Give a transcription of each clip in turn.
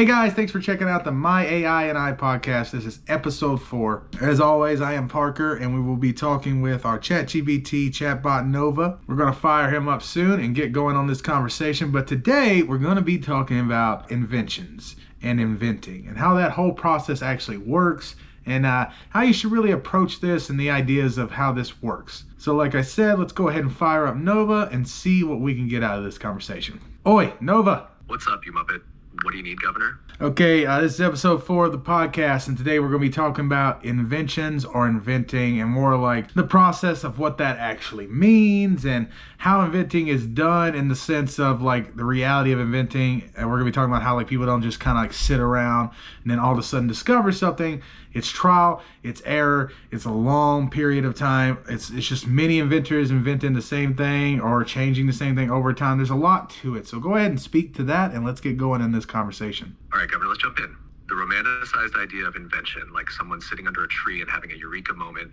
Hey guys, thanks for checking out the My AI&I podcast. This is episode 4. As always, I am Parker, and we will be talking with our ChatGPT chatbot Nova. We're going to fire him up soon and get going on this conversation. But today, we're going to be talking about inventions and inventing and how that whole process actually works and how you should really approach this and the ideas of how this works. So like I said, let's go ahead and fire up Nova and see what we can get out of this conversation. Oi, Nova! What's up, you Muppet? What do you need, Governor? Okay, this is episode 4 of the podcast, and today we're going to be talking about inventions or inventing and more like the process of what that actually means and how inventing is done in the sense of like the reality of inventing. And we're going to be talking about how like people don't just kind of like sit around and then all of a sudden discover something. It's trial, it's error, it's a long period of time. It's just many inventors inventing the same thing or changing the same thing over time. There's a lot to it. So go ahead and speak to that and let's get going in this conversation. All right, Governor, let's jump in. The romanticized idea of invention, like someone sitting under a tree and having a eureka moment,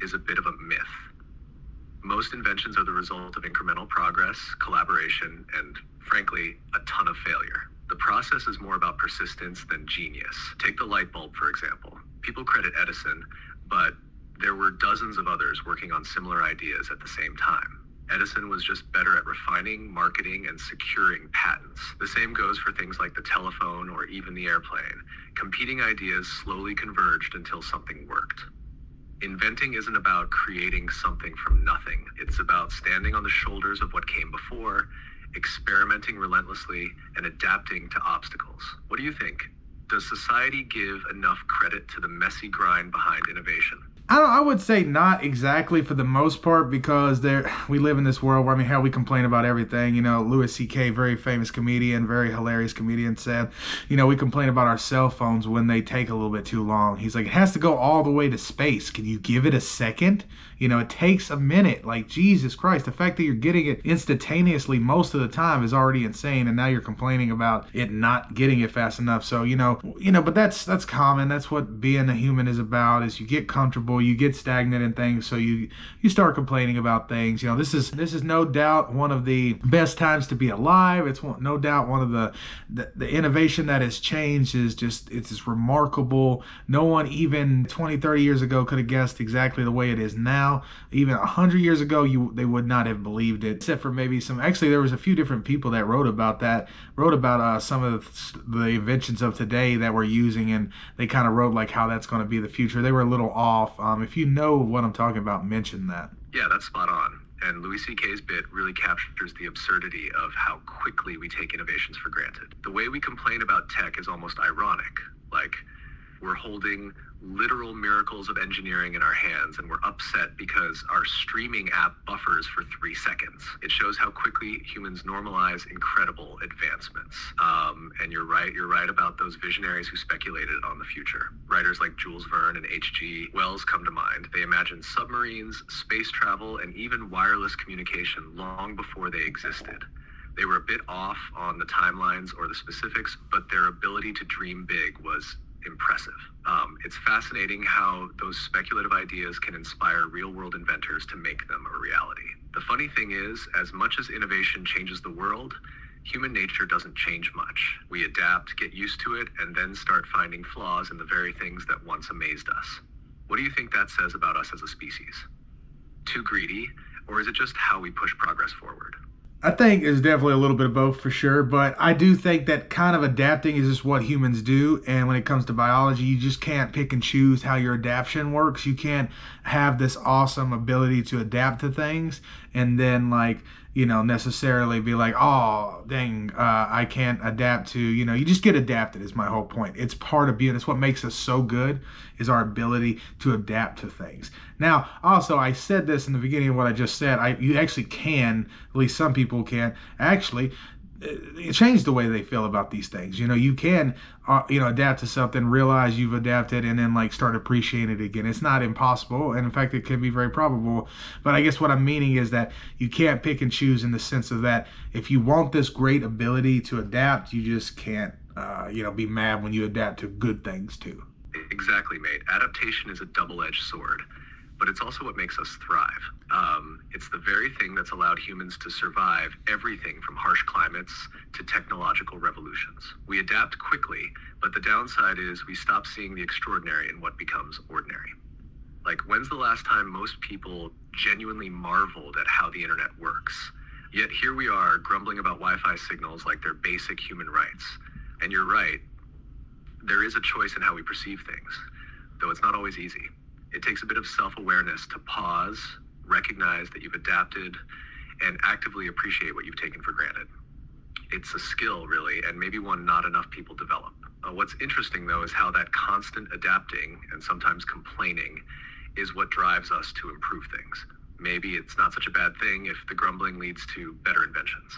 is a bit of a myth. Most inventions are the result of incremental progress, collaboration, and, frankly, a ton of failure. The process is more about persistence than genius. Take the light bulb, for example. People credit Edison, but there were dozens of others working on similar ideas at the same time. Edison was just better at refining, marketing, and securing patents. The same goes for things like the telephone or even the airplane. Competing ideas slowly converged until something worked. Inventing isn't about creating something from nothing. It's about standing on the shoulders of what came before, experimenting relentlessly, and adapting to obstacles. What do you think? Does society give enough credit to the messy grind behind innovation? I would say not exactly for the most part, because we live in this world where, how we complain about everything. Louis C.K., very famous comedian, very hilarious comedian, said, we complain about our cell phones when they take a little bit too long. He's like, it has to go all the way to space. Can you give it a second? It takes a minute. Like, Jesus Christ, the fact that you're getting it instantaneously most of the time is already insane, and now you're complaining about it not getting it fast enough. So, but that's common. That's what being a human is about, is you get comfortable, you get stagnant in things, so you start complaining about things. This is no doubt one of the best times to be alive. It's no doubt one of the innovation that has changed is just, it's remarkable. No one even 20, 30 years ago could have guessed exactly the way it is now. Even 100 years ago, they would not have believed it, except for maybe actually there was a few different people that wrote about some of the inventions of today that we're using, and they kind of wrote like how that's going to be the future. They were a little off. If you know what I'm talking about, mention that. Yeah, that's spot on. And Louis C.K.'s bit really captures the absurdity of how quickly we take innovations for granted. The way we complain about tech is almost ironic. Like, we're holding literal miracles of engineering in our hands, and we're upset because our streaming app buffers for 3 seconds. It shows how quickly humans normalize incredible advancements. And you're right about those visionaries who speculated on the future. Writers like Jules Verne and H.G. Wells come to mind. They imagined submarines, space travel, and even wireless communication long before they existed. They were a bit off on the timelines or the specifics, but their ability to dream big was impressive. It's fascinating how those speculative ideas can inspire real-world inventors to make them a reality. The funny thing is, as much as innovation changes the world, human nature doesn't change much. We adapt, get used to it, and then start finding flaws in the very things that once amazed us. What do you think that says about us as a species? Too greedy, or is it just how we push progress forward? I think it's definitely a little bit of both for sure, but I do think that kind of adapting is just what humans do. And when it comes to biology, you just can't pick and choose how your adaptation works. You can't have this awesome ability to adapt to things and then necessarily be like, oh, dang, I can't adapt to, you just get adapted is my whole point. It's part of being, it's what makes us so good, is our ability to adapt to things. Now, also, I said this in the beginning of what I just said, you actually can, at least some people can, actually change the way they feel about these things. You can, adapt to something, realize you've adapted, and then start appreciating it again. It's not impossible, and in fact, it can be very probable. But I guess what I'm meaning is that you can't pick and choose in the sense of that if you want this great ability to adapt, you just can't, be mad when you adapt to good things too. Exactly, mate. Adaptation is a double-edged sword, but it's also what makes us thrive. It's the very thing that's allowed humans to survive everything from harsh climates to technological revolutions. We adapt quickly, but the downside is we stop seeing the extraordinary in what becomes ordinary. Like, when's the last time most people genuinely marveled at how the internet works? Yet here we are grumbling about Wi-Fi signals like they're basic human rights. And you're right, there is a choice in how we perceive things, though it's not always easy. It takes a bit of self-awareness to pause, recognize that you've adapted, and actively appreciate what you've taken for granted. It's a skill, really, and maybe one not enough people develop. What's interesting, though, is how that constant adapting and sometimes complaining is what drives us to improve things. Maybe it's not such a bad thing if the grumbling leads to better inventions.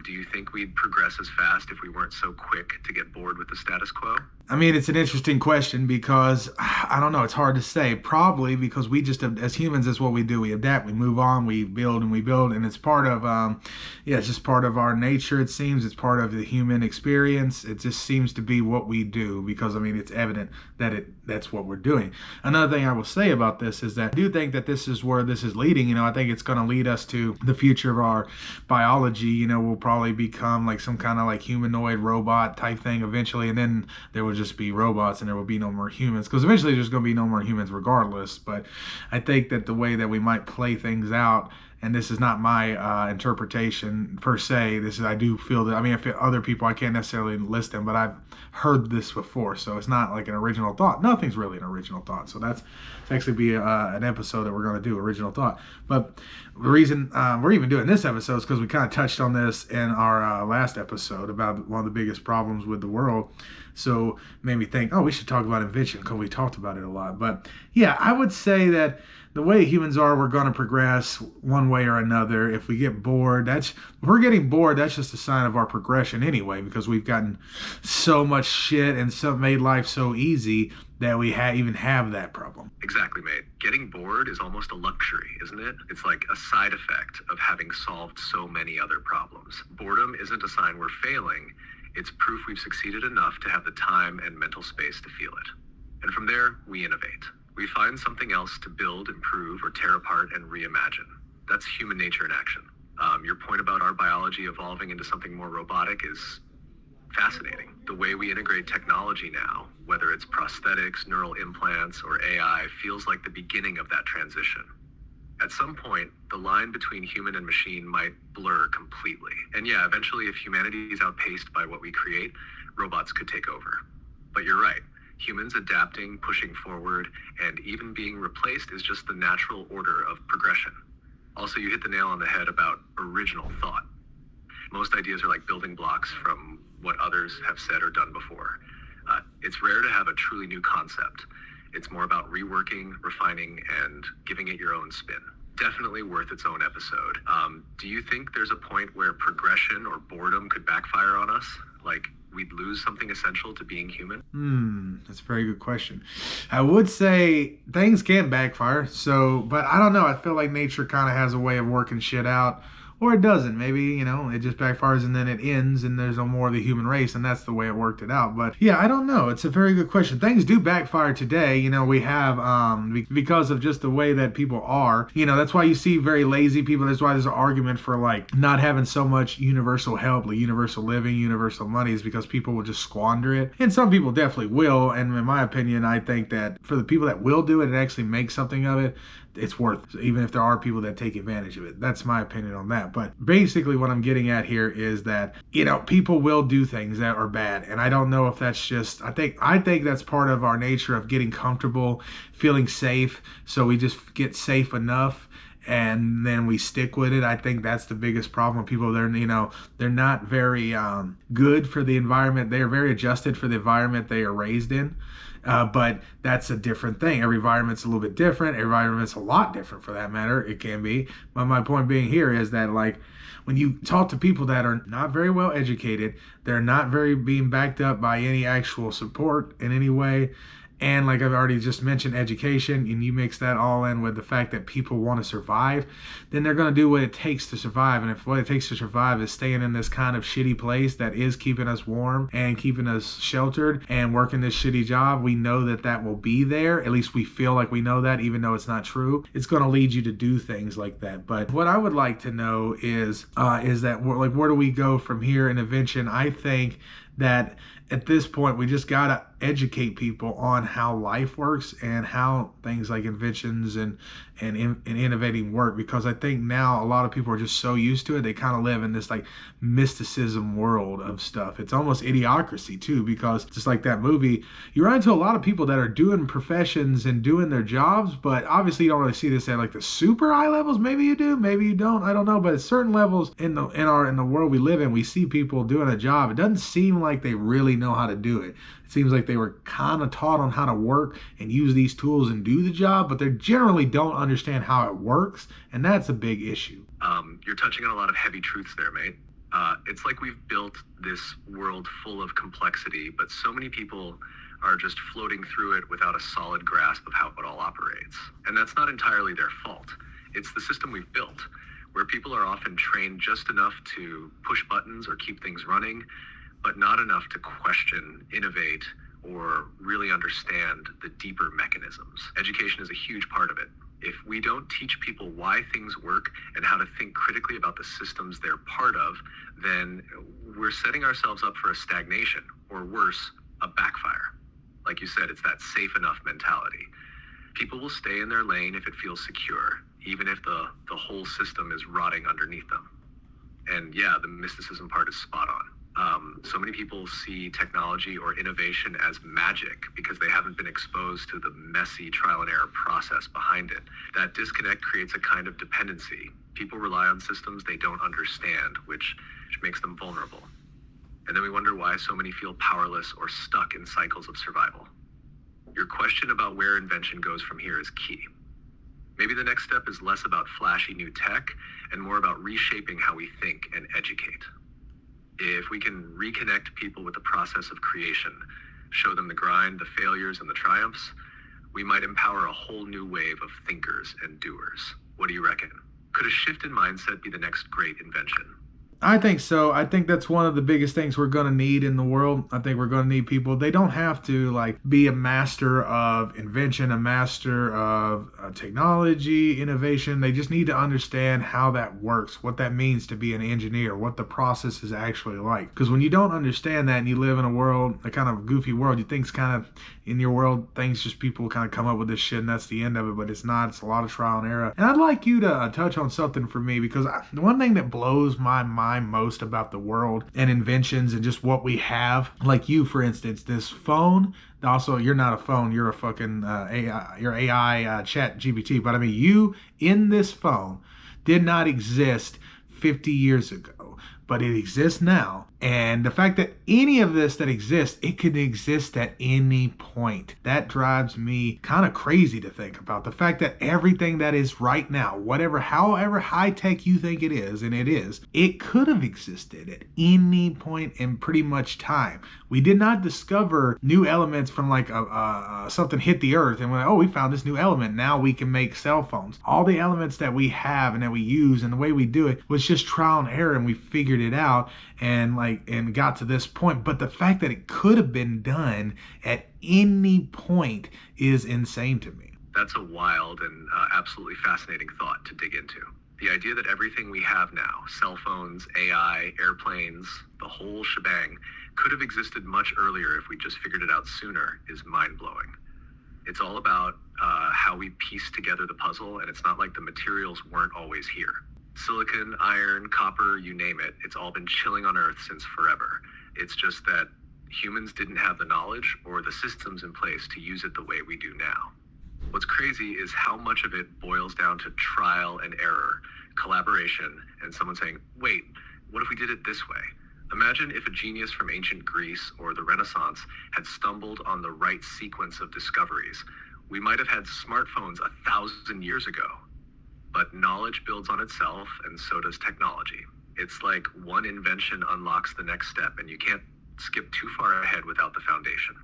Do you think we'd progress as fast if we weren't so quick to get bored with the status quo? I mean, it's an interesting question because I don't know. It's hard to say. Probably because we just, as humans, that's what we do. We adapt, we move on, we build, and it's part of, it's just part of our nature. It seems it's part of the human experience. It just seems to be what we do because I mean, it's evident that that's what we're doing. Another thing I will say about this is that I do think that this is where this is leading. I think it's going to lead us to the future of our biology. We'll probably become like some kind of like humanoid robot type thing eventually, and then there will just be robots and there will be no more humans because eventually there's going to be no more humans regardless. But I think that the way that we might play things out, and this is not my interpretation per se, I do feel that, I mean, if other people, I can't necessarily list them, but I've heard this before, so it's not like an original thought. Nothing's really an original thought, so that's actually be an episode that we're going to do, original thought. But the reason we're even doing this episode is because we kind of touched on this in our last episode about one of the biggest problems with the world. So made me think, we should talk about invention because we talked about it a lot. But yeah, I would say that the way humans are, we're going to progress one way or another. If we get bored, if we're getting bored, that's just a sign of our progression anyway, because we've gotten so much shit and made life so easy that we even have that problem. Exactly, mate. Getting bored is almost a luxury, isn't it? It's like a side effect of having solved so many other problems. Boredom isn't a sign we're failing. It's proof we've succeeded enough to have the time and mental space to feel it. And from there, we innovate. We find something else to build, improve, or tear apart and reimagine. That's human nature in action. Your point about our biology evolving into something more robotic is fascinating. The way we integrate technology now, whether it's prosthetics, neural implants, or AI, feels like the beginning of that transition. At some point, the line between human and machine might blur completely. And yeah, eventually, if humanity is outpaced by what we create, robots could take over. But you're right. Humans adapting, pushing forward, and even being replaced is just the natural order of progression. Also, you hit the nail on the head about original thought. Most ideas are like building blocks from what others have said or done before. It's rare to have a truly new concept. It's more about reworking, refining, and giving it your own spin. Definitely worth its own episode. Do you think there's a point where progression or boredom could backfire on us? Like, we'd lose something essential to being human? That's a very good question. I would say things can backfire. But I don't know. I feel like nature kind of has a way of working shit out. Or it doesn't. Maybe, it just backfires and then it ends and there's no more of the human race, and that's the way it worked it out. But yeah, I don't know. It's a very good question. Things do backfire today. We have, because of just the way that people are, that's why you see very lazy people. That's why there's an argument for like not having so much universal help, like universal living, universal money, is because people will just squander it. And some people definitely will. And in my opinion, I think that for the people that will do it and actually make something of it, it's worth it, even if there are people that take advantage of it. That's my opinion on that. But basically what I'm getting at here is that, people will do things that are bad. And I don't know if that's just, I think that's part of our nature of getting comfortable, feeling safe. So we just get safe enough and then we stick with it. I think that's the biggest problem. People, they're not very good for the environment. They are very adjusted for the environment they are raised in. But that's a different thing. Every environment's a little bit different. Every environment's a lot different for that matter. It can be. But my point being here is that, like, when you talk to people that are not very well educated, they're not very being backed up by any actual support in any way, and like I've already just mentioned, education, and you mix that all in with the fact that people want to survive, then they're going to do what it takes to survive. And if what it takes to survive is staying in this kind of shitty place that is keeping us warm and keeping us sheltered and working this shitty job, we know that that will be there. At least we feel like we know that, even though it's not true. It's going to lead you to do things like that. But what I would like to know is that like, where do we go from here in Invention? I think that at this point we just gotta educate people on how life works and how things like inventions and innovating work, because I think now a lot of people are just so used to it, they kind of live in this like mysticism world of stuff. It's almost idiocracy too, because just like that movie, you run into a lot of people that are doing professions and doing their jobs, but obviously you don't really see this at like the super high levels. Maybe you do, maybe you don't, I don't know. But at certain levels in the world we live in, we see people doing a job. It doesn't seem like they really know how to do it. It seems like they were kind of taught on how to work and use these tools and do the job, but they generally don't understand how it works, and that's a big issue. You're touching on a lot of heavy truths there, mate. It's like we've built this world full of complexity, but so many people are just floating through it without a solid grasp of how it all operates. And that's not entirely their fault. It's the system we've built, where people are often trained just enough to push buttons or keep things running, but not enough to question, innovate, or really understand the deeper mechanisms. Education is a huge part of it. If we don't teach people why things work and how to think critically about the systems they're part of, then we're setting ourselves up for a stagnation, or worse, a backfire. Like you said, it's that safe enough mentality. People will stay in their lane if it feels secure, even if the whole system is rotting underneath them. And yeah, the mysticism part is spot on. So many people see technology or innovation as magic because they haven't been exposed to the messy trial and error process behind it. That disconnect creates a kind of dependency. People rely on systems they don't understand, which makes them vulnerable. And then we wonder why so many feel powerless or stuck in cycles of survival. Your question about where invention goes from here is key. Maybe the next step is less about flashy new tech and more about reshaping how we think and educate. If we can reconnect people with the process of creation, show them the grind, the failures, and the triumphs, we might empower a whole new wave of thinkers and doers. What do you reckon? Could a shift in mindset be the next great invention? I think so. I think that's one of the biggest things we're going to need in the world. I think we're going to need people. They don't have to like be a master of invention, a master of technology, innovation. They just need to understand how that works, what that means to be an engineer, what the process is actually like. Because when you don't understand that and you live in a world, a kind of goofy world, you think's kind of in your world, things just people kind of come up with this shit and that's the end of it, but it's not. It's a lot of trial and error. And I'd like you to touch on something for me, because the one thing that blows my mind most about the world and inventions and just what we have, like you, for instance, this phone. Also, you're not a phone, you're a fucking AI chat GPT, but I mean, you in this phone did not exist 50 years ago, but it exists now. And the fact that any of this that exists, it could exist at any point. That drives me kind of crazy to think about. The fact that everything that is right now, however high tech you think it is, and it is, it could have existed at any point in pretty much time. We did not discover new elements from like something hit the earth and we're like, oh, we found this new element. Now we can make cell phones. All the elements that we have and that we use and the way we do it was just trial and error, and we figured it out and got to this point. But the fact that it could have been done at any point is insane to me. That's a wild and absolutely fascinating thought to dig into. The idea that everything we have now, cell phones, AI, airplanes, the whole shebang, could have existed much earlier if we just figured it out sooner, is mind-blowing. It's all about how we piece together the puzzle, and it's not like the materials weren't always here. Silicon, iron, copper, you name it, it's all been chilling on Earth since forever. It's just that humans didn't have the knowledge or the systems in place to use it the way we do now. What's crazy is how much of it boils down to trial and error, collaboration, and someone saying, wait, what if we did it this way? Imagine if a genius from ancient Greece or the Renaissance had stumbled on the right sequence of discoveries. We might have had smartphones 1,000 years ago. But knowledge builds on itself, and so does technology. It's like one invention unlocks the next step, and you can't skip too far ahead without the foundation.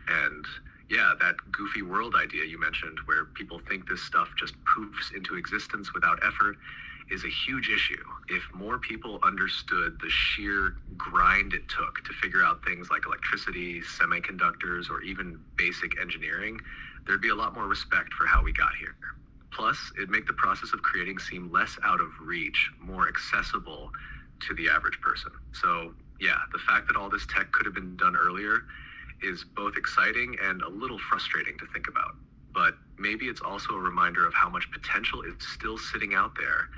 And Yeah, that goofy world idea you mentioned, where people think this stuff just poofs into existence without effort, is a huge issue. If more people understood the sheer grind it took to figure out things like electricity, semiconductors, or even basic engineering, there'd be a lot more respect for how we got here. Plus, it'd make the process of creating seem less out of reach, more accessible to the average person. So, yeah, the fact that all this tech could have been done earlier is both exciting and a little frustrating to think about. But maybe it's also a reminder of how much potential is still sitting out there,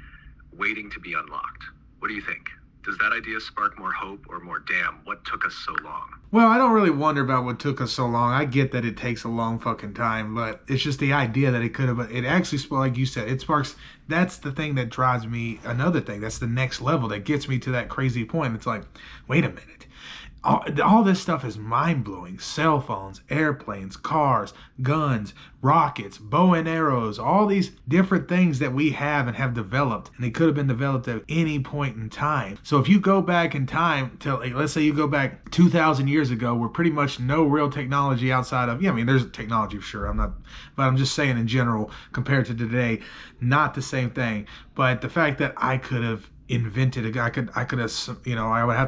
waiting to be unlocked. What do you think? Does that idea spark more hope or more, damn, what took us so long? Well, I don't really wonder about what took us so long. I get that it takes a long fucking time, but it's just the idea that it could have, it actually, like you said, it sparks, that's the thing that drives me, another thing, that's the next level that gets me to that crazy point. It's like, wait a minute. All this stuff is mind-blowing. Cell phones, airplanes, cars, guns, rockets, bow and arrows, all these different things that we have and have developed, and they could have been developed at any point in time. So if you go back in time to, like, let's say you go back 2,000 years ago, where pretty much no real technology outside of, yeah, I mean, there's technology for sure, but I'm just saying in general, compared to today, not the same thing. But the fact that I could have invented I could have, I would have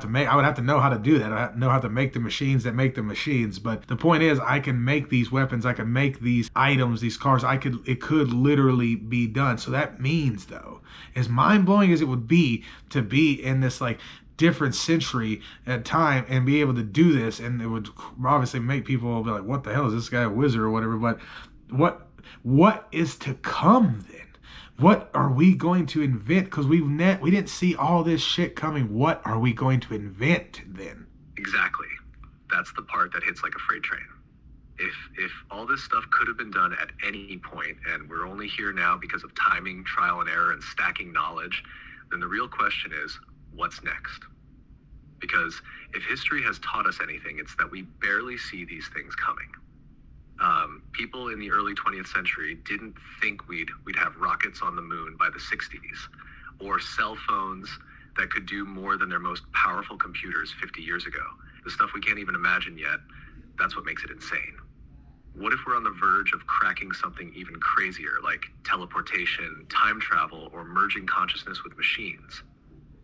to know how to do that. I know how to make the machines that make the machines. But the point is, I can make these weapons, I can make these items, these cars, it could literally be done. So that means, though, as mind-blowing as it would be to be in this like different century at time and be able to do this, and it would obviously make people be like, what the hell is this guy, a wizard or whatever? But what is to come then? What are we going to invent? Because we didn't see all this shit coming. What are we going to invent then? Exactly. That's the part that hits like a freight train. If all this stuff could have been done at any point, and we're only here now because of timing, trial and error, and stacking knowledge, then the real question is, what's next? Because if history has taught us anything, it's that we barely see these things coming. People in the early 20th century didn't think we'd have rockets on the moon by the 60s, or cell phones that could do more than their most powerful computers 50 years ago. The stuff we can't even imagine yet, that's what makes it insane. What if we're on the verge of cracking something even crazier, like teleportation, time travel, or merging consciousness with machines?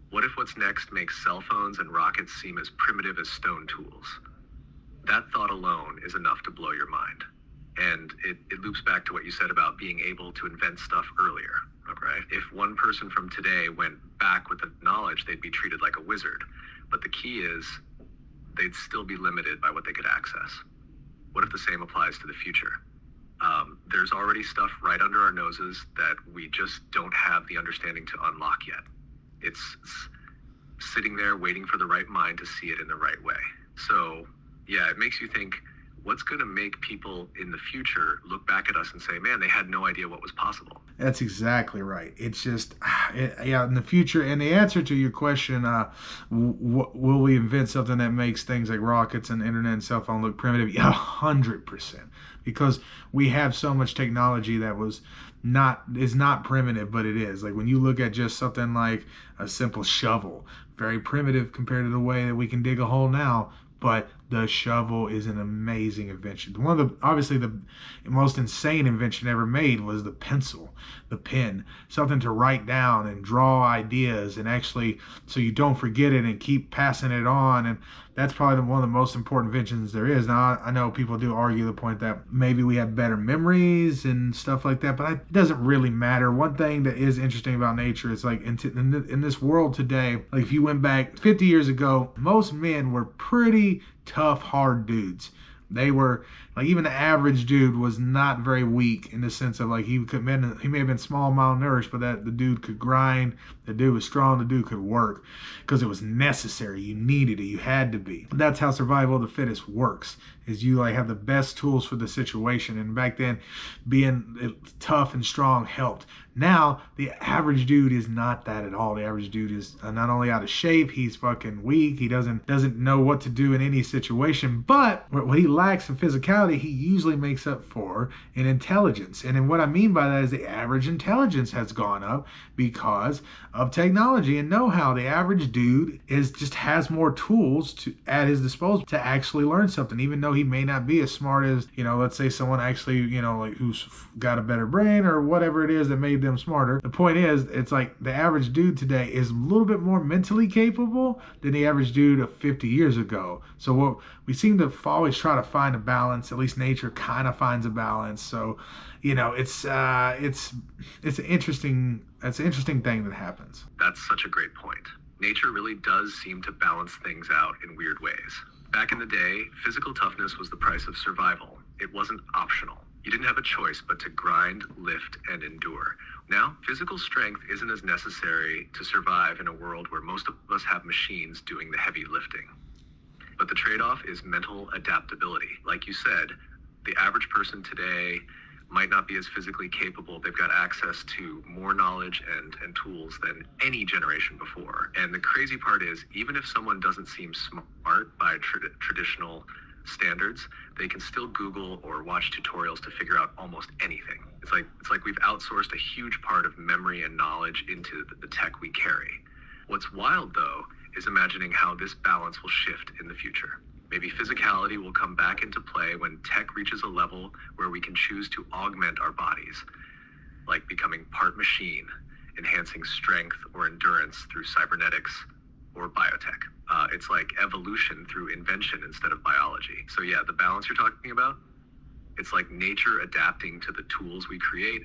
What if what's next makes cell phones and rockets seem as primitive as stone tools? That thought alone is enough to blow your mind. And it loops back to what you said about being able to invent stuff earlier, okay? If one person from today went back with the knowledge, they'd be treated like a wizard. But the key is, they'd still be limited by what they could access. What if the same applies to the future? There's already stuff right under our noses that we just don't have the understanding to unlock yet. It's sitting there waiting for the right mind to see it in the right way. So, yeah, it makes you think, what's going to make people in the future look back at us and say, man, they had no idea what was possible? That's exactly right. It's just, in the future, and the answer to your question, will we invent something that makes things like rockets and internet and cell phone look primitive? Yeah, 100%. Because we have so much technology that is not primitive, but it is. Like when you look at just something like a simple shovel, very primitive compared to the way that we can dig a hole now. But the shovel is an amazing invention. Obviously the most insane invention ever made was the pencil, the pen, something to write down and draw ideas and actually, so you don't forget it and keep passing it on. And that's probably one of the most important inventions there is. Now, I know people do argue the point that maybe we have better memories and stuff like that, but it doesn't really matter. One thing that is interesting about nature is like in this world today, like if you went back 50 years ago, most men were pretty tough, hard dudes. They were like, even the average dude was not very weak in the sense of like he may have been small, malnourished, but that the dude could grind, the dude was strong, the dude could work because it was necessary. You needed it, you had to be. That's how survival of the fittest works, is you like have the best tools for the situation. And back then, being tough and strong helped. Now, the average dude is not that at all. The average dude is not only out of shape, he's fucking weak. He doesn't know what to do in any situation. But what he lacks in physicality, he usually makes up for in intelligence. And then what I mean by that is the average intelligence has gone up because of technology and know-how. The average dude has more tools at his disposal to actually learn something, even though he may not be as smart as, let's say someone actually, like who's got a better brain or whatever it is that made them smarter. The point is, it's like the average dude today is a little bit more mentally capable than the average dude of 50 years ago. So what we seem to always try to find a balance. At least nature kind of finds a balance. So, it's an interesting thing that happens. That's such a great point. Nature really does seem to balance things out in weird ways. Back in the day, physical toughness was the price of survival. It wasn't optional. You didn't have a choice but to grind, lift, and endure. Now, physical strength isn't as necessary to survive in a world where most of us have machines doing the heavy lifting. But the trade-off is mental adaptability. Like you said, the average person today might not be as physically capable. They've got access to more knowledge and tools than any generation before. And the crazy part is, even if someone doesn't seem smart by traditional standards, they can still Google or watch tutorials to figure out almost anything. It's like we've outsourced a huge part of memory and knowledge into the tech we carry. What's wild, though, is imagining how this balance will shift in the future. Maybe physicality will come back into play when tech reaches a level where we can choose to augment our bodies, like becoming part machine, enhancing strength or endurance through cybernetics or biotech. It's like evolution through invention instead of biology. So yeah, the balance you're talking about, it's like nature adapting to the tools we create,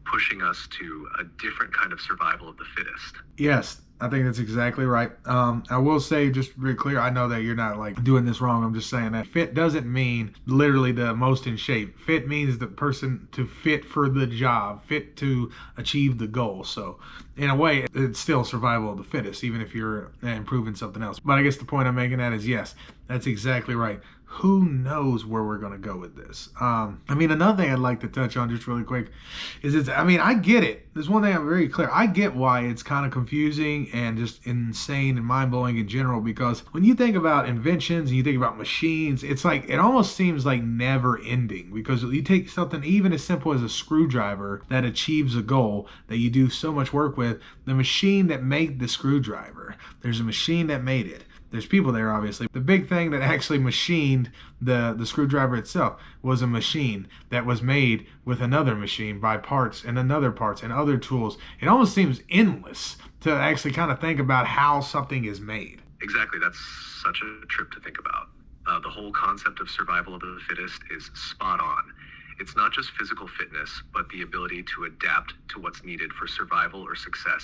pushing us to a different kind of survival of the fittest. Yes, I think that's exactly right. I will say, just to be clear, I know that you're not like doing this wrong. I'm just saying that fit doesn't mean literally the most in shape. Fit means the person to fit for the job, fit to achieve the goal. So in a way, it's still survival of the fittest, even if you're improving something else. But I guess the point I'm making at is, yes, that's exactly right. Who knows where we're going to go with this? Another thing I'd like to touch on just really quick is I get it. There's one thing I'm very clear. I get why it's kind of confusing and just insane and mind-blowing in general, because when you think about inventions and you think about machines, it's like it almost seems like never ending, because you take something even as simple as a screwdriver that achieves a goal that you do so much work with, the machine that made the screwdriver, there's a machine that made it. There's people there, obviously. The big thing that actually machined the screwdriver itself was a machine that was made with another machine by parts and other tools. It almost seems endless to actually kind of think about how something is made. Exactly. That's such a trip to think about. The whole concept of survival of the fittest is spot on. It's not just physical fitness, but the ability to adapt to what's needed for survival or success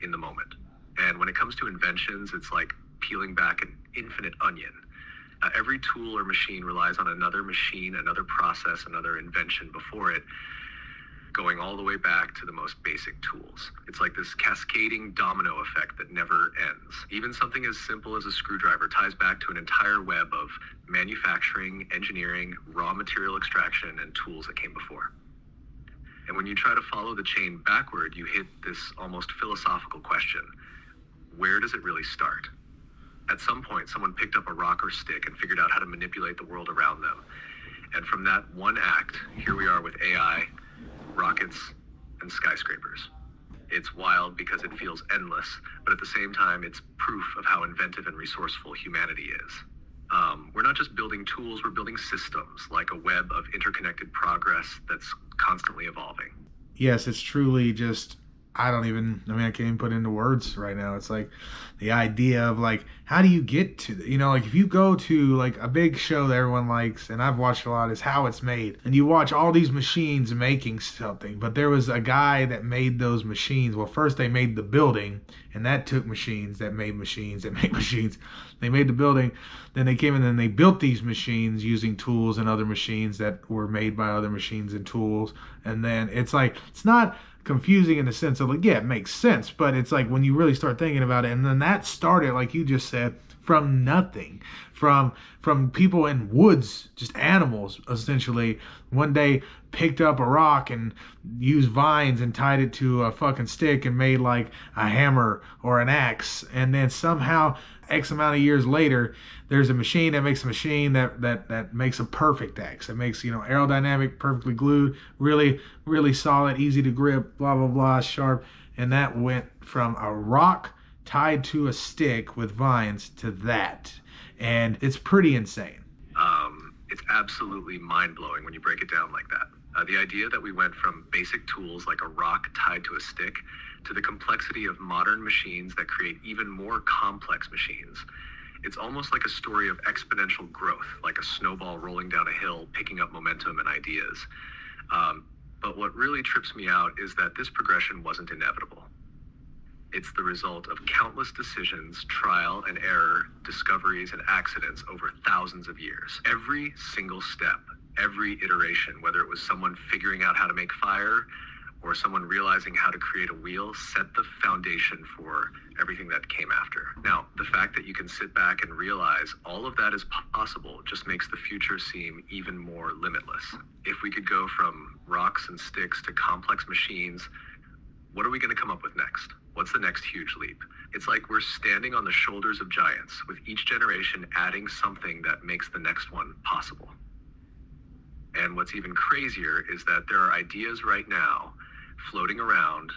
in the moment. And when it comes to inventions, it's like peeling back an infinite onion. Every tool or machine relies on another machine, another process, another invention before it, going all the way back to the most basic tools. It's like this cascading domino effect that never ends. Even something as simple as a screwdriver ties back to an entire web of manufacturing, engineering, raw material extraction, and tools that came before. And when you try to follow the chain backward, you hit this almost philosophical question: where does it really start? At some point, someone picked up a rock or stick and figured out how to manipulate the world around them. And from that one act, here we are with AI, rockets, and skyscrapers. It's wild because it feels endless, but at the same time, it's proof of how inventive and resourceful humanity is. We're not just building tools, we're building systems, like a web of interconnected progress that's constantly evolving. Yes, it's truly just, I can't even put into words right now. It's like the idea of like, how do you get to like if you go to like a big show that everyone likes, and I've watched a lot, is How It's Made. And you watch all these machines making something, but there was a guy that made those machines. Well, first they made the building, and that took machines that made machines that make machines. They made the building, then they came in and they built these machines using tools and other machines that were made by other machines and tools. And then it's like, it's not confusing in the sense of like, yeah, it makes sense, but it's like when you really start thinking about it, and then that started, like you just said, from nothing, from people in woods, just animals essentially. One day picked up a rock and used vines and tied it to a fucking stick and made like a hammer or an axe. And then somehow X amount of years later, there's a machine that makes a machine that makes a perfect axe. That makes, aerodynamic, perfectly glued, really, really solid, easy to grip, blah, blah, blah, sharp. And that went from a rock tied to a stick with vines to that. And it's pretty insane. It's absolutely mind-blowing when you break it down like that. The idea that we went from basic tools like a rock tied to a stick to the complexity of modern machines that create even more complex machines. It's almost like a story of exponential growth, like a snowball rolling down a hill, picking up momentum and ideas. But what really trips me out is that this progression wasn't inevitable. It's the result of countless decisions, trial and error, discoveries and accidents over thousands of years. Every single step, every iteration, whether it was someone figuring out how to make fire or someone realizing how to create a wheel, set the foundation for everything that came after. Now, the fact that you can sit back and realize all of that is possible just makes the future seem even more limitless. If we could go from rocks and sticks to complex machines, what are we going to come up with next? What's the next huge leap? It's like we're standing on the shoulders of giants, with each generation adding something that makes the next one possible. And what's even crazier is that there are ideas right now floating around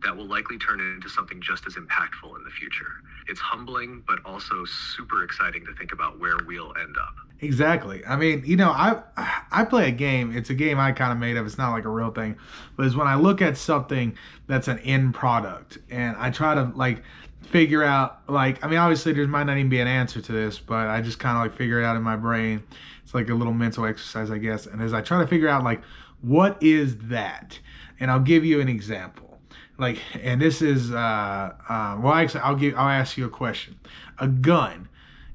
that will likely turn into something just as impactful in the future. It's humbling, but also super exciting to think about where we'll end up. Exactly. I mean, I play a game. It's a game I kind of made up. It's not like a real thing. But it's when I look at something that's an end product and I try to like figure out, like, I mean, obviously there might not even be an answer to this, but I just kind of like figure it out in my brain. It's like a little mental exercise, I guess. And as I try to figure out like, what is that? And I'll give you an example. Like, and this is, well, actually, I'll ask you a question. A gun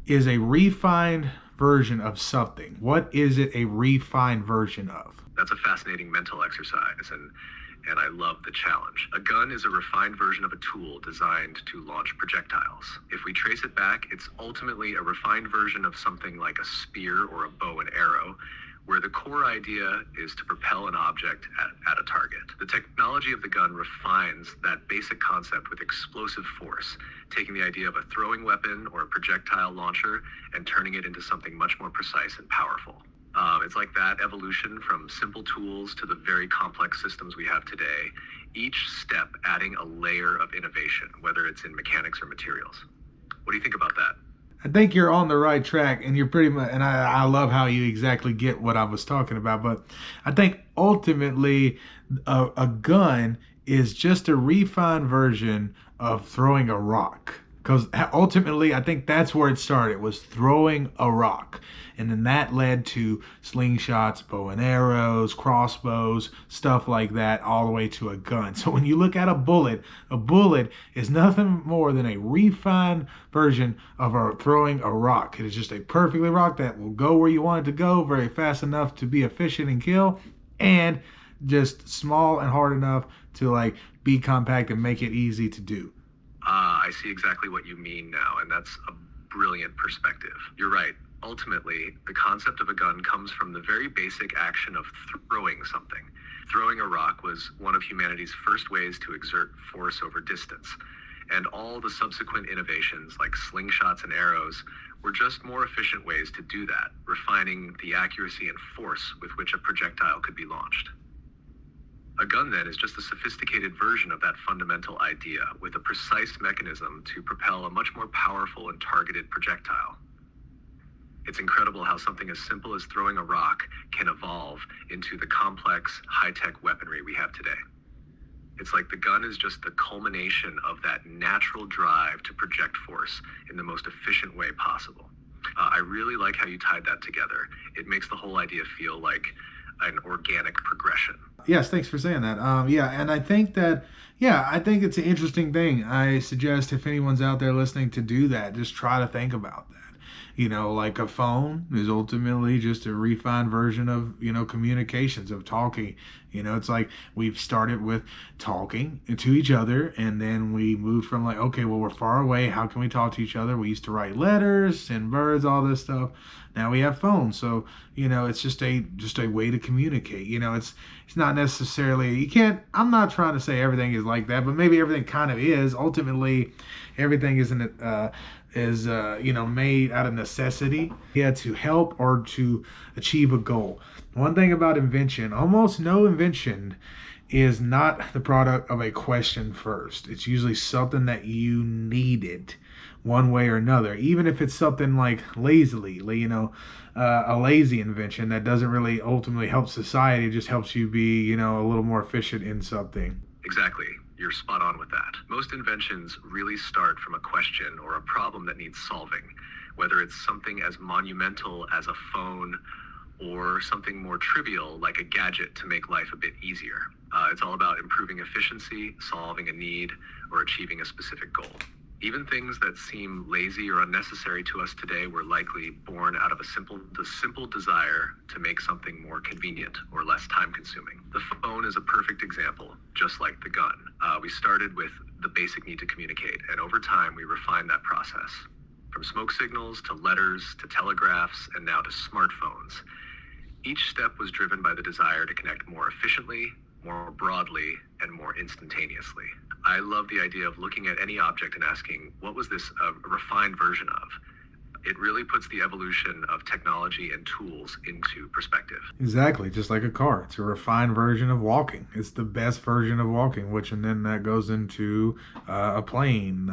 is a refined version of something. What is it a refined version of? That's a fascinating mental exercise, and I love the challenge. A gun is a refined version of a tool designed to launch projectiles. If we trace it back, it's ultimately a refined version of something like a spear or a bow and arrow, where the core idea is to propel an object at a target. The technology of the gun refines that basic concept with explosive force, taking the idea of a throwing weapon or a projectile launcher and turning it into something much more precise and powerful. It's like that evolution from simple tools to the very complex systems we have today, each step adding a layer of innovation, whether it's in mechanics or materials. What do you think about that? I think you're on the right track, and you're pretty much, and I love how you exactly get what I was talking about. But I think ultimately a gun is just a refined version of throwing a rock. Because ultimately, I think that's where it started, was throwing a rock. And then that led to slingshots, bow and arrows, crossbows, stuff like that, all the way to a gun. So when you look at a bullet is nothing more than a refined version of throwing a rock. It is just a perfectly rock that will go where you want it to go, very fast enough to be efficient and kill, and just small and hard enough to like be compact and make it easy to do. I see exactly what you mean now, and that's a brilliant perspective. You're right. Ultimately, the concept of a gun comes from the very basic action of throwing something. Throwing a rock was one of humanity's first ways to exert force over distance, and all the subsequent innovations like slingshots and arrows were just more efficient ways to do that, refining the accuracy and force with which a projectile could be launched. A gun, then, is just a sophisticated version of that fundamental idea with a precise mechanism to propel a much more powerful and targeted projectile. It's incredible how something as simple as throwing a rock can evolve into the complex, high-tech weaponry we have today. It's like the gun is just the culmination of that natural drive to project force in the most efficient way possible. I really like how you tied that together. It makes the whole idea feel like an organic progression. Yes, thanks for saying that. And I think it's an interesting thing. I suggest if anyone's out there listening to do that, just try to think about that. Like a phone is ultimately just a refined version of, communications, of talking. It's like we've started with talking to each other, and then we moved from like, okay, well, we're far away. How can we talk to each other? We used to write letters, send birds, all this stuff. Now we have phones. So, it's just a way to communicate. It's not necessarily, you can't, I'm not trying to say everything is like that, but maybe everything kind of is. Ultimately, everything isn't made out of necessity, to help or to achieve a goal. One thing about invention, almost no invention is not the product of a question first. It's usually something that you needed one way or another, even if it's something like a lazy invention that doesn't really ultimately help society. It just helps you be, a little more efficient in something. Exactly. You're spot on with that. Most inventions really start from a question or a problem that needs solving, whether it's something as monumental as a phone or something more trivial like a gadget to make life a bit easier. It's all about improving efficiency, solving a need, or achieving a specific goal. Even things that seem lazy or unnecessary to us today were likely born out of the simple desire to make something more convenient or less time-consuming. The phone is a perfect example, just like the gun. We started with the basic need to communicate, and over time we refined that process. From smoke signals to letters to telegraphs and now to smartphones. Each step was driven by the desire to connect more efficiently, more broadly, and more instantaneously. I love the idea of looking at any object and asking, what was this a refined version of? It really puts the evolution of technology and tools into perspective. Exactly, just like a car. It's a refined version of walking. It's the best version of walking, and then that goes into a plane.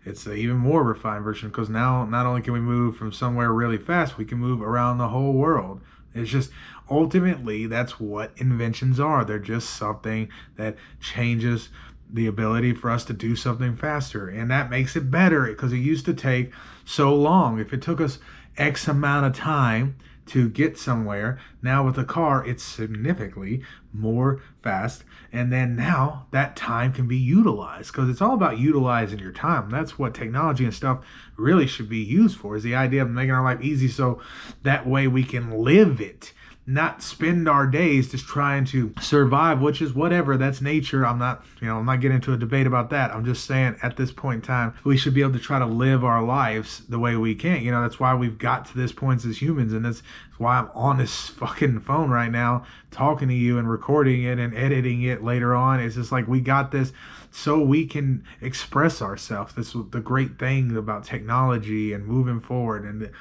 It's an even more refined version, because now not only can we move from somewhere really fast, we can move around the whole world. It's just, ultimately, that's what inventions are. They're just something that changes the ability for us to do something faster. And that makes it better, because it used to take so long. If it took us X amount of time to get somewhere, now with a car, it's significantly more fast. And then now that time can be utilized, because it's all about utilizing your time. That's what technology and stuff really should be used for, is the idea of making our life easy, so that way we can live it, not spend our days just trying to survive, which is whatever, that's nature. I'm not getting into a debate about that. I'm just saying, at this point in time, we should be able to try to live our lives the way we can. That's why we've got to this point as humans, and that's why I'm on this fucking phone right now talking to you and recording it and editing it later on. It's just like, we got this so we can express ourselves. This is the great thing about technology and moving forward, and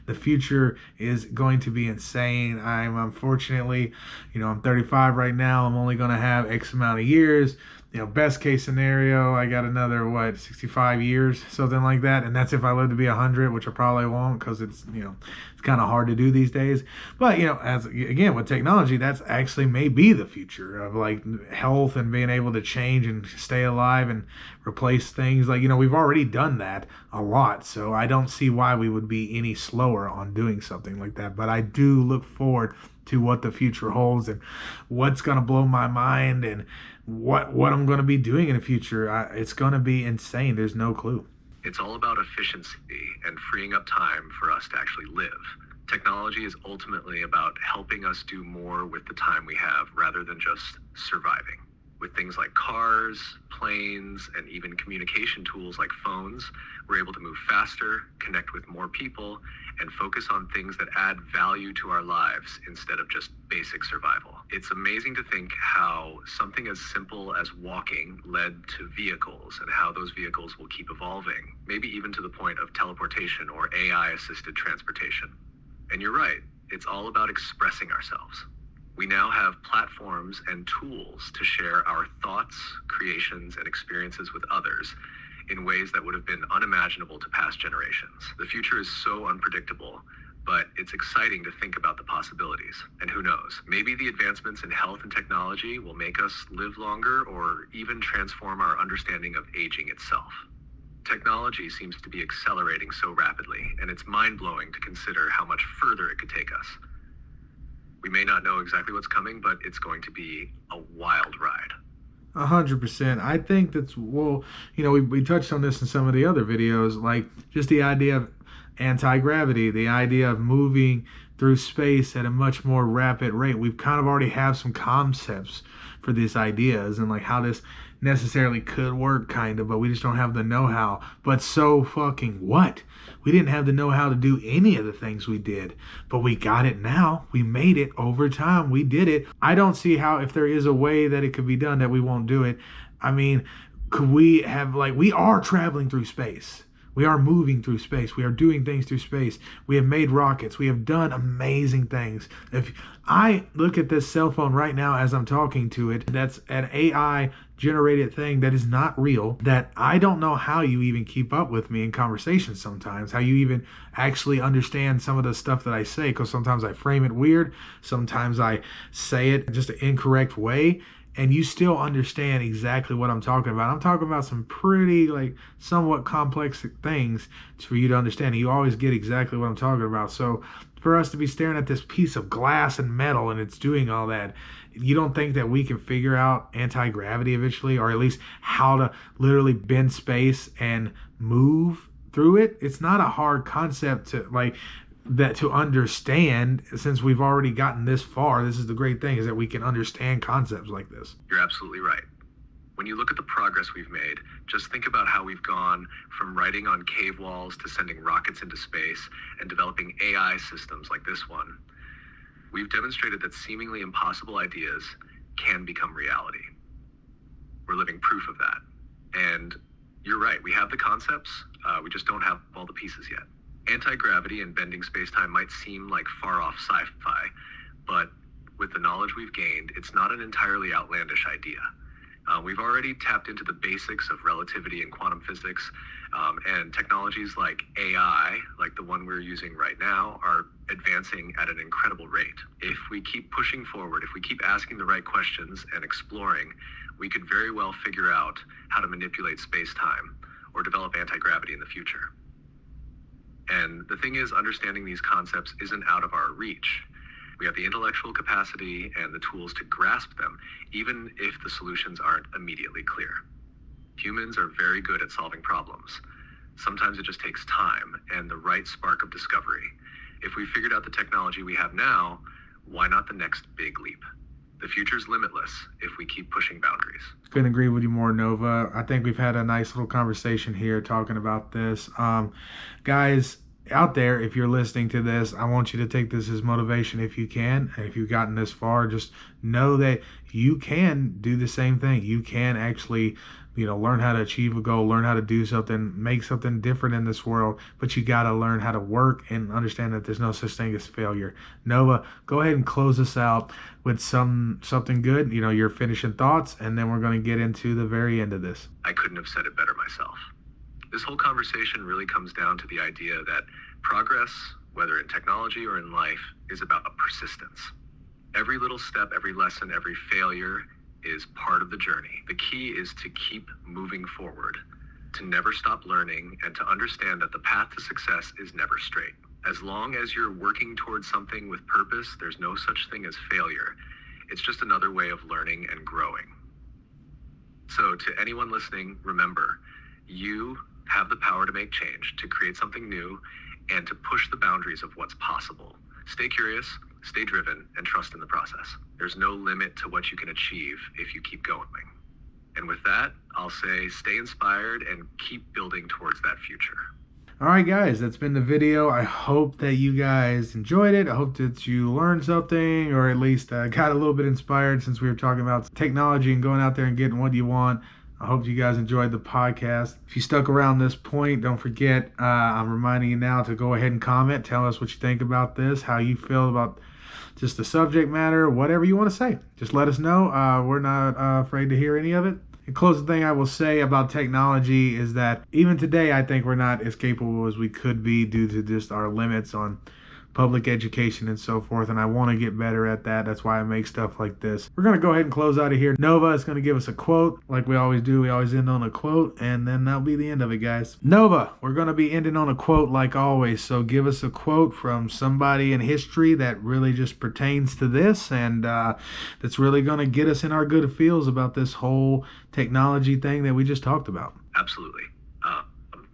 the future is going to be insane. I'm unfortunately, I'm 35 right now. I'm only going to have X amount of years. Best case scenario, I got another 65 years, something like that, and that's if I live to be 100, which I probably won't, because it's it's kind of hard to do these days. But as again with technology, that's actually may be the future of like health and being able to change and stay alive and replace things. Like we've already done that a lot, so I don't see why we would be any slower on doing something like that. But I do look forward to what the future holds and what's going to blow my mind and what I'm going to be doing in the future. It's going to be insane. There's no clue. It's all about efficiency and freeing up time for us to actually live. Technology is ultimately about helping us do more with the time we have rather than just surviving. With things like cars, planes, and even communication tools like phones, we're able to move faster, connect with more people, and focus on things that add value to our lives instead of just basic survival. It's amazing to think how something as simple as walking led to vehicles, and how those vehicles will keep evolving, maybe even to the point of teleportation or AI-assisted transportation. And you're right, it's all about expressing ourselves. We now have platforms and tools to share our thoughts, creations, and experiences with others in ways that would have been unimaginable to past generations. The future is so unpredictable, but it's exciting to think about the possibilities. And who knows, maybe the advancements in health and technology will make us live longer, or even transform our understanding of aging itself. Technology seems to be accelerating so rapidly, and it's mind-blowing to consider how much further it could take us. We may not know exactly what's coming, but it's going to be a wild ride. 100%. I think that's, we touched on this in some of the other videos, like just the idea of anti-gravity, the idea of moving through space at a much more rapid rate. We've kind of already have some concepts for these ideas and like how this necessarily could work kind of, but we just don't have the know-how. But so fucking what? We didn't have the know-how to do any of the things we did, but we got it now. We made it over time. We did it. I don't see how, if there is a way that it could be done, that we won't do it. I mean, could we have, like, we are traveling through space. We are moving through space. We are doing things through space. We have made rockets. We have done amazing things. If I look at this cell phone right now as I'm talking to it, that's an AI generated thing that is not real, that I don't know how you even keep up with me in conversations sometimes, how you even actually understand some of the stuff that I say, because sometimes I frame it weird. Sometimes I say it just an incorrect way. And you still understand exactly what I'm talking about. I'm talking about some pretty, like, somewhat complex things for you to understand. You always get exactly what I'm talking about. So for us to be staring at this piece of glass and metal and it's doing all that, you don't think that we can figure out anti-gravity eventually, or at least how to literally bend space and move through it? It's not a hard concept to, like, that to understand, since we've already gotten this far. This is the great thing, is that we can understand concepts like this. You're absolutely right. When you look at the progress we've made, just think about how we've gone from writing on cave walls to sending rockets into space and developing AI systems like this one. We've demonstrated that seemingly impossible ideas can become reality. We're living proof of that. And you're right, we have the concepts, we just don't have all the pieces yet. Anti-gravity and bending space-time might seem like far-off sci-fi, but with the knowledge we've gained, it's not an entirely outlandish idea. We've already tapped into the basics of relativity and quantum physics, and technologies like AI, like the one we're using right now, are advancing at an incredible rate. If we keep pushing forward, if we keep asking the right questions and exploring, we could very well figure out how to manipulate space-time or develop anti-gravity in the future. And the thing is, understanding these concepts isn't out of our reach. We have the intellectual capacity and the tools to grasp them, even if the solutions aren't immediately clear. Humans are very good at solving problems. Sometimes it just takes time and the right spark of discovery. If we figured out the technology we have now, why not the next big leap? The future's limitless if we keep pushing boundaries. Couldn't agree with you more, Nova. I think we've had a nice little conversation here talking about this. Guys out there, if you're listening to this, I want you to take this as motivation if you can. And if you've gotten this far, just know that you can do the same thing. You can actually, learn how to achieve a goal, learn how to do something, make something different in this world, but you got to learn how to work and understand that there's no such thing as failure. Nova, go ahead and close us out with something good, your finishing thoughts, and then we're going to get into the very end of this. I couldn't have said it better myself. This whole conversation really comes down to the idea that progress, whether in technology or in life, is about persistence. Every little step, every lesson, every failure is part of the journey. The key is to keep moving forward, to never stop learning, and to understand that the path to success is never straight. As long as you're working towards something with purpose, there's no such thing as failure. It's just another way of learning and growing. So to anyone listening, remember, you have the power to make change, to create something new, and to push the boundaries of what's possible. Stay curious, stay driven, and trust in the process. There's no limit to what you can achieve if you keep going. And with that, I'll say stay inspired and keep building towards that future. All right, guys, that's been the video. I hope that you guys enjoyed it. I hope that you learned something, or at least got a little bit inspired, since we were talking about technology and going out there and getting what you want. I hope you guys enjoyed the podcast. If you stuck around this point, don't forget, I'm reminding you now to go ahead and comment. Tell us what you think about this, how you feel about just the subject matter, whatever you want to say. Just let us know. We're not afraid to hear any of it. The closing thing I will say about technology is that even today, I think we're not as capable as we could be due to just our limits on public education and so forth, and I want to get better at that. That's why I make stuff like this. We're going to go ahead and close out of here. Nova is going to give us a quote like we always do. We always end on a quote, and then that'll be the end of it, guys. Nova, we're going to be ending on a quote like always, so give us a quote from somebody in history that really just pertains to this, and that's really going to get us in our good feels about this whole technology thing that we just talked about. Absolutely.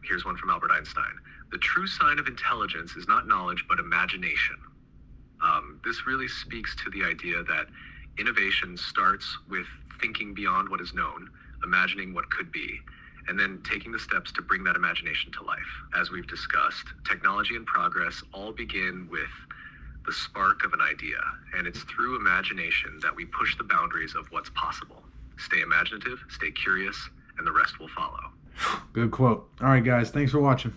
Here's one from Albert Einstein. The true sign of intelligence is not knowledge, but imagination. This really speaks to the idea that innovation starts with thinking beyond what is known, imagining what could be, and then taking the steps to bring that imagination to life. As we've discussed, technology and progress all begin with the spark of an idea, and it's through imagination that we push the boundaries of what's possible. Stay imaginative, stay curious, and the rest will follow. Good quote. All right, guys, thanks for watching.